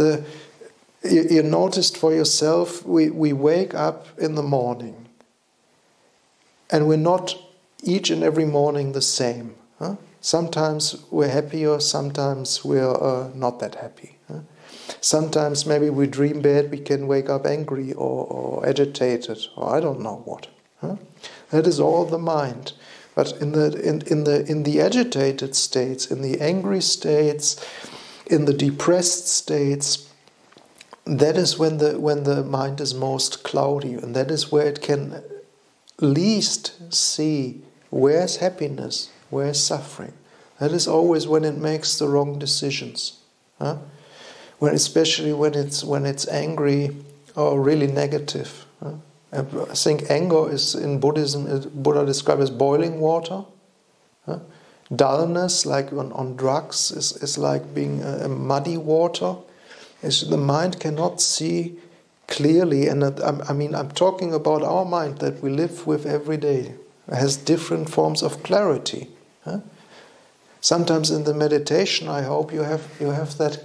you noticed for yourself, we wake up in the morning, and we're not each and every morning the same. Huh? Sometimes we're happier, sometimes we're not that happy. Huh? Sometimes maybe we dream bad, we can wake up angry or agitated, or I don't know what. Huh? That is all the mind. But in the agitated states, in the angry states, in the depressed states, that is when the mind is most cloudy, and that is where it can least see where's happiness, where's suffering. That is always when it makes the wrong decisions. Huh? Especially when it's angry or really negative. Huh? I think anger is, in Buddhism, Buddha described as boiling water. Huh? Dullness, like on drugs, is like being muddy water. The mind cannot see clearly, and I'm talking about our mind that we live with every day. It has different forms of clarity. Huh? Sometimes in the meditation, I hope you have that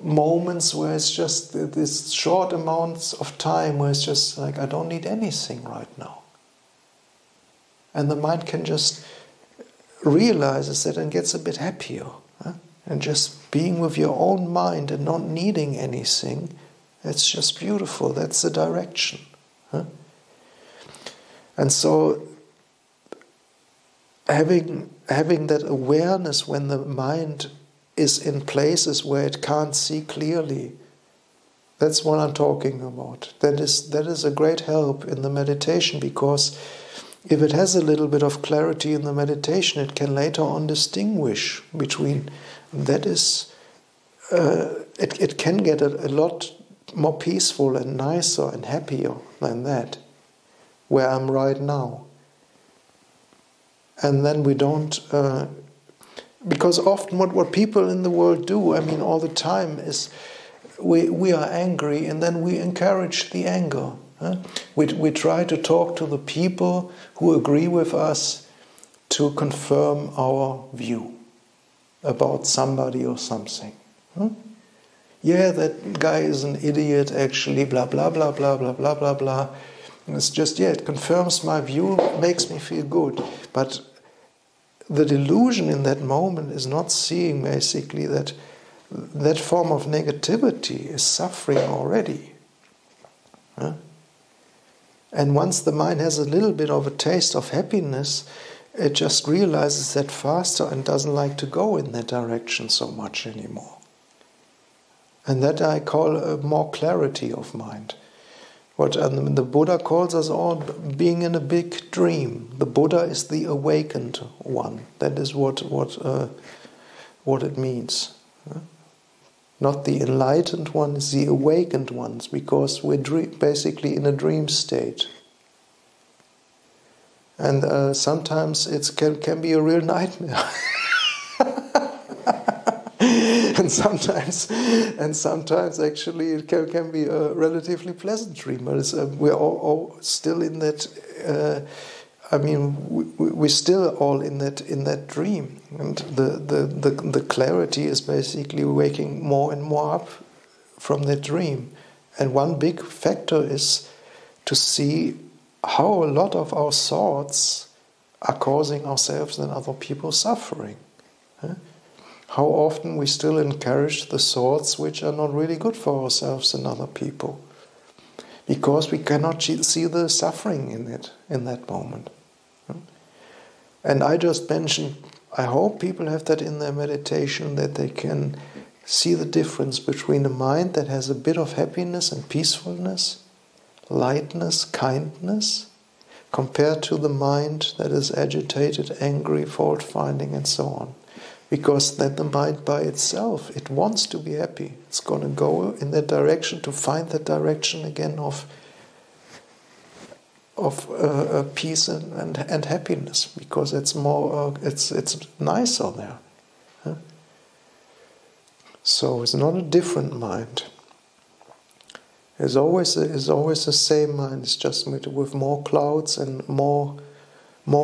moments where it's just this short amounts of time where it's just like, I don't need anything right now. And the mind can just realizes that and gets a bit happier. Huh? And just being with your own mind and not needing anything, it's just beautiful. That's the direction. Huh? And so having that awareness when the mind is in places where it can't see clearly, that's what I'm talking about. That is a great help in the meditation, because if it has a little bit of clarity in the meditation, it can later on distinguish between that is, it can get a lot more peaceful and nicer and happier than that, where I'm right now. And then we don't, because often what people in the world do, all the time, is we are angry and then we encourage the anger. Huh? We try to talk to the people who agree with us to confirm our view about somebody or something. Huh? Yeah, that guy is an idiot, actually, blah, blah, blah, blah, blah, blah, blah, blah. And it's just, it confirms my view, makes me feel good. But the delusion in that moment is not seeing, basically, that form of negativity is suffering already. Huh? And once the mind has a little bit of a taste of happiness, it just realizes that faster and doesn't like to go in that direction so much anymore. And that I call a more clarity of mind. What the Buddha calls us all being in a big dream. The Buddha is the awakened one. That is what it means. Not the enlightened ones, the awakened ones, because we're basically in a dream state. And sometimes it can be a real nightmare. and sometimes actually it can be a relatively pleasant dream. But we're all still in that. We're still all in that dream, and the clarity is basically waking more and more up from that dream. And one big factor is to see how a lot of our thoughts are causing ourselves and other people suffering. How often we still encourage the thoughts which are not really good for ourselves and other people. because we cannot see the suffering in it, in that moment. And I just mentioned, I hope people have that in their meditation, that they can see the difference between a mind that has a bit of happiness and peacefulness, lightness, kindness, compared to the mind that is agitated, angry, fault-finding, and so on. Because then the mind by itself, it wants to be happy. It's going to go in that direction to find that direction again of peace and happiness, because it's more it's nicer there. Huh? So it's not a different mind. It's always the same mind. It's just with more clouds and more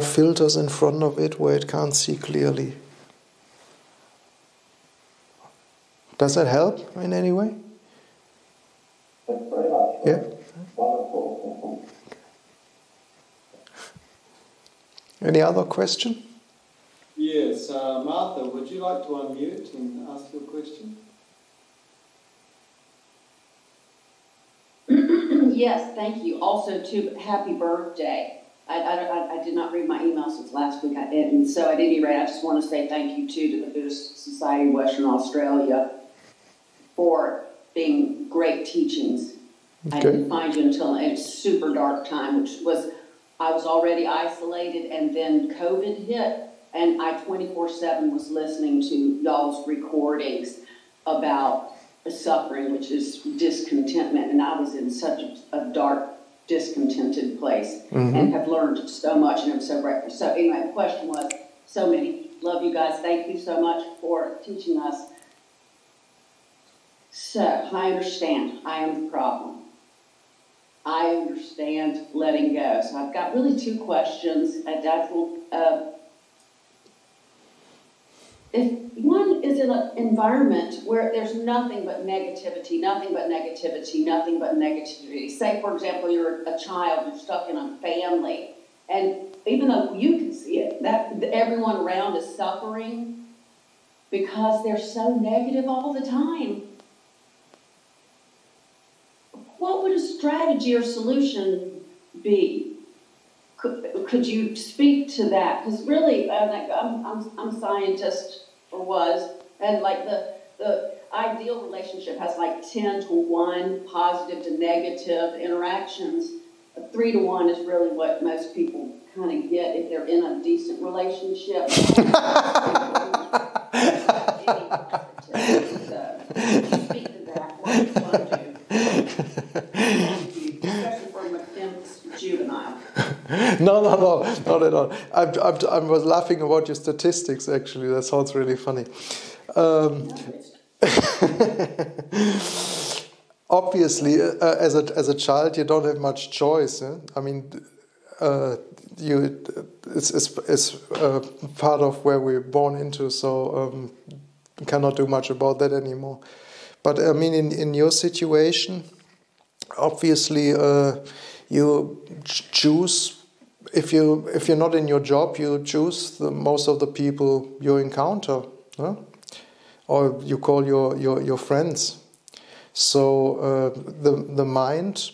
filters in front of it where it can't see clearly. Does that help in any way? Thanks very much. Yeah. Wonderful. Any other question? Yes, Martha, would you like to unmute and ask your question? Yes, thank you. Also, too, happy birthday. I did not read my email since last week, and so at any rate, I just want to say thank you, too, to the Buddhist Society of Western Australia for being great teachings. Okay. I didn't find you until a super dark time, which was, I was already isolated, and then COVID hit, and I 24/7 was listening to y'all's recordings about suffering, which is discontentment, and I was in such a dark, discontented place, and have learned so much, and I'm so grateful. So anyway, the question was, so many, love you guys, thank you so much for teaching us. So, I understand, I am the problem. I understand letting go. So I've got really two questions. If one is in an environment where there's nothing but negativity, nothing but negativity, nothing but negativity. Say, for example, you're a child, you're stuck in a family, and even though you can see it, that everyone around is suffering because they're so negative all the time. What would a strategy or solution be? Could you speak to that? Because really, I'm a scientist, or was, and like the ideal relationship has like 10-to-1 positive to negative interactions. 3-to-1 is really what most people kind of get if they're in a decent relationship. Speak to that. What do you want to do? Especially for a juvenile. No, not at all. I was laughing about your statistics, actually. That sounds really funny. Obviously, as a child, you don't have much choice. Eh? I mean, it's part of where we're born into, so cannot do much about that anymore. But I mean, in your situation, obviously, you choose. If you're not in your job, you choose most of the people you encounter, huh? Or you call your friends. So the mind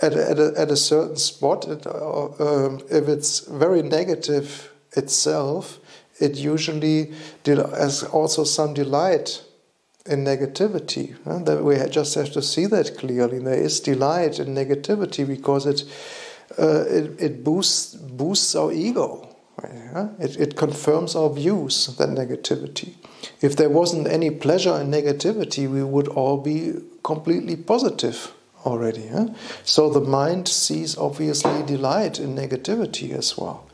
at a certain spot, if it's very negative itself, it usually has also some delight in negativity. Huh? That we just have to see that clearly. There is delight in negativity because it boosts our ego. Right? It confirms our views, that negativity. If there wasn't any pleasure in negativity, we would all be completely positive already. Huh? So the mind sees obviously delight in negativity as well.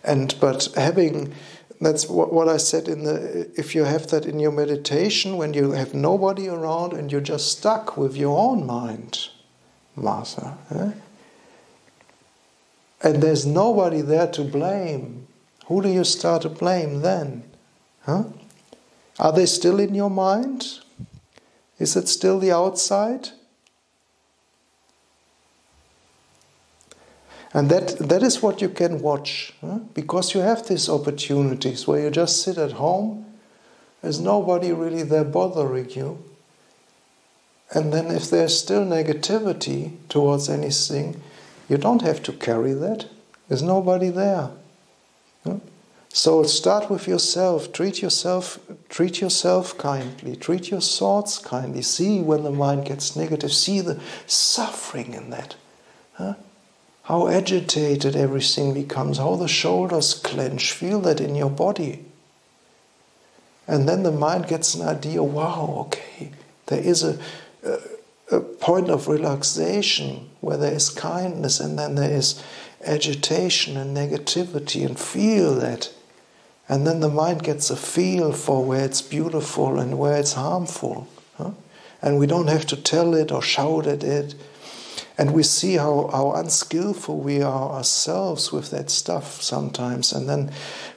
But that's what I said if you have that in your meditation, when you have nobody around and you're just stuck with your own mind, Martha, and there's nobody there to blame, who do you start to blame then? Huh? Are they still in your mind? Is it still the outside? And that is what you can watch, huh? Because you have these opportunities where you just sit at home, there's nobody really there bothering you. And then if there's still negativity towards anything, you don't have to carry that. There's nobody there. Huh? So start with yourself. Treat yourself kindly. Treat your thoughts kindly. See when the mind gets negative. See the suffering in that. Huh? How agitated everything becomes. How the shoulders clench. Feel that in your body. And then the mind gets an idea. Wow, okay, there is a point of relaxation where there is kindness, and then there is agitation and negativity, and feel that. And then the mind gets a feel for where it's beautiful and where it's harmful. Huh? And we don't have to tell it or shout at it. And we see how unskillful we are ourselves with that stuff sometimes. And then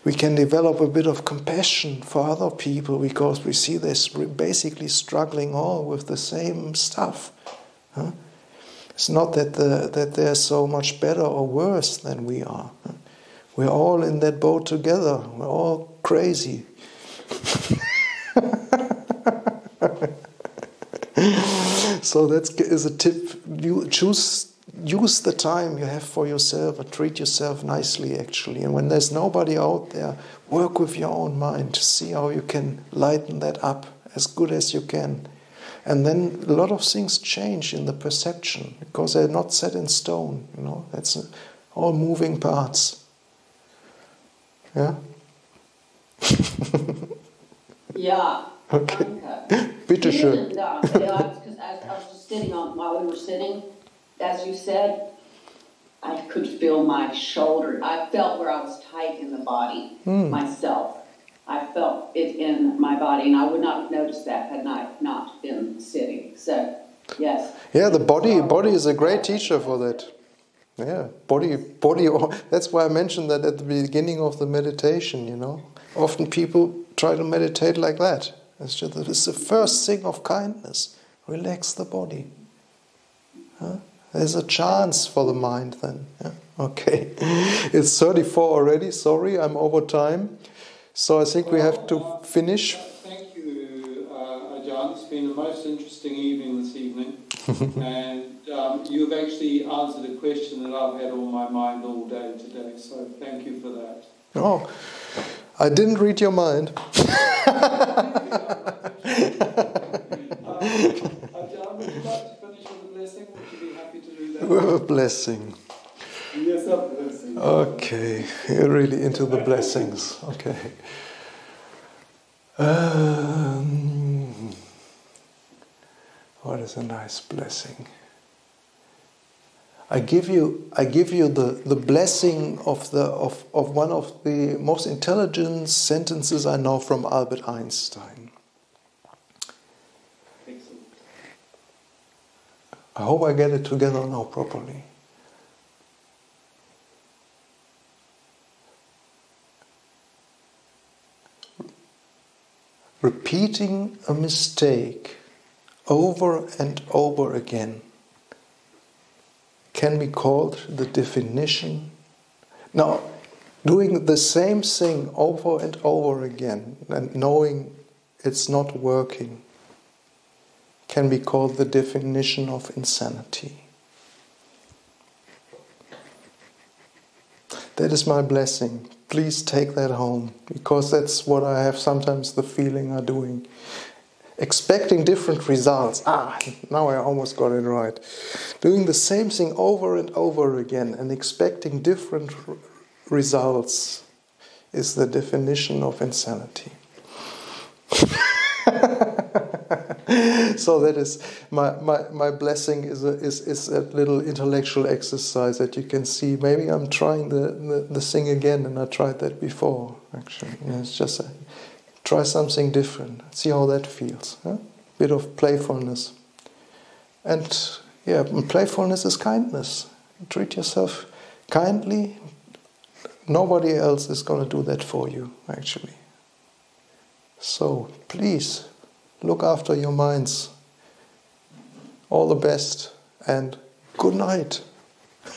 we can develop a bit of compassion for other people because we see they're basically struggling all with the same stuff. Huh? It's not that they're so much better or worse than we are. Huh? We're all in that boat together. We're all crazy. So that is a tip. Use the time you have for yourself and treat yourself nicely, actually. And when there's nobody out there, work with your own mind to see how you can lighten that up as good as you can. And then a lot of things change in the perception because they're not set in stone. You know, that's all moving parts. Yeah. Yeah. Okay. Bitte schön. I was just sitting while we were sitting, as you said, I could feel my shoulder. I felt where I was tight in the body, myself. I felt it in my body, and I would not have noticed that had I not been sitting. So, yes. Yeah, the body is a great teacher for that. Yeah, body. That's why I mentioned that at the beginning of the meditation, you know. Often people try to meditate like that. It's the first thing of kindness. Relax the body. Huh? There's a chance for the mind then. Yeah? Okay. It's 34 already. Sorry, I'm over time. So I think we have to finish. Thank you, Ajahn. It's been a most interesting evening this evening. And you've actually answered a question that I've had on my mind all day today. So thank you for that. Oh, I didn't read your mind. Ajahn, would you like to finish with a blessing? Would you be happy to do that? With a blessing. Yes, a blessing. Okay, you're really into the blessings. Okay. What is a nice blessing? I give you the blessing of one of the most intelligent sentences I know from Albert Einstein. Excellent. I hope I get it together now properly. Repeating a mistake over and over again can be called the definition. Now, doing the same thing over and over again and knowing it's not working can be called the definition of insanity. That is my blessing. Please take that home, because that's what I have sometimes the feeling I'm doing. Expecting different results. Now I almost got it right. Doing the same thing over and over again and expecting different results is the definition of insanity. So that is my blessing is a little intellectual exercise that you can see. Maybe I'm trying the thing again, and I tried that before. Actually, it's just try something different. See how that feels. Huh? Bit of playfulness, and playfulness is kindness. Treat yourself kindly. Nobody else is going to do that for you, actually. So please, look after your minds. All the best and good night.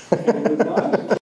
Good night.